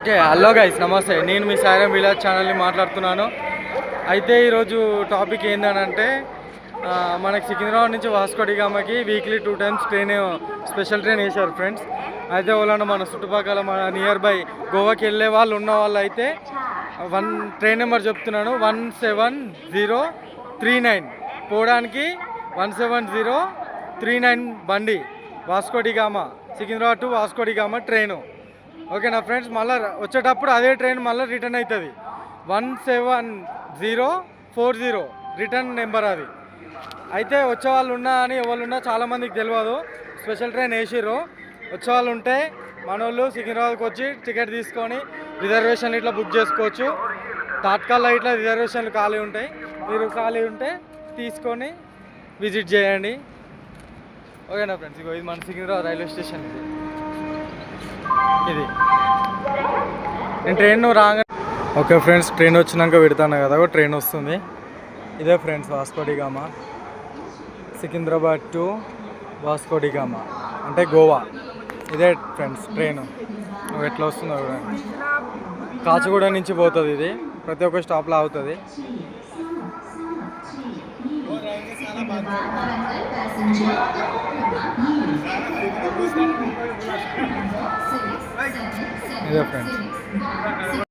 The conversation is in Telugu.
ఓకే, హలో గైస్, నమస్తే. నేను మీ సాయిరాం విలాజ్ ఛానల్ని మాట్లాడుతున్నాను. అయితే ఈరోజు టాపిక్ ఏంటంటే మనకి సికింద్రాబాద్ నుంచి వాస్కోడిగామకి వీక్లీ 2 times స్పెషల్ ట్రైన్ వేశారు ఫ్రెండ్స్. అయితే వాళ్ళని మన చుట్టుపక్కల మన నియర్ బై గోవాకి వెళ్ళే వాళ్ళు ఉన్న వాళ్ళు అయితే ట్రైన్ నెంబర్ చెప్తున్నాను, 17039 పోవడానికి 17039 బండి Vasco da Gama, Secunderabad to Vasco da Gama train. ఓకేనా ఫ్రెండ్స్, మళ్ళీ వచ్చేటప్పుడు అదే ట్రైన్ మళ్ళీ రిటర్న్ అవుతుంది. 17040 రిటర్న్ నెంబర్ అది. అయితే వచ్చేవాళ్ళు ఉన్నా అని ఎవరున్నా చాలామందికి తెలియదు. స్పెషల్ ట్రైన్ వేసిర్రు. వచ్చేవాళ్ళు ఉంటే మనోళ్ళు సికింద్రాబాద్కి వచ్చి టికెట్ తీసుకొని రిజర్వేషన్లు ఇట్లా బుక్ చేసుకోవచ్చు. తాత్కాల్లో ఇట్లా రిజర్వేషన్లు ఖాళీ ఉంటాయి. మీరు ఖాళీ ఉంటే తీసుకొని విజిట్ చేయండి. ఓకేనా ఫ్రెండ్స్, ఇగో ఇది మన సికింద్రాబాద్ రైల్వే స్టేషన్. ఇది నేను ట్రైన్ రాగా. ఓకే ఫ్రెండ్స్, ట్రైన్ వచ్చినాక పెడతాను కదా, ట్రైన్ వస్తుంది. ఇదే friends Vasco da Gama, Secunderabad to Vasco da Gama అంటే గోవా. ఇదే ఫ్రెండ్స్ ట్రైన్ ఎట్లా వస్తుందో కూడా. కాచిగూడ నుంచి పోతుంది ఇది, ప్రతి ఒక్క స్టాప్లో అవుతుంది. ఇదే ఫ్రెండ్స్.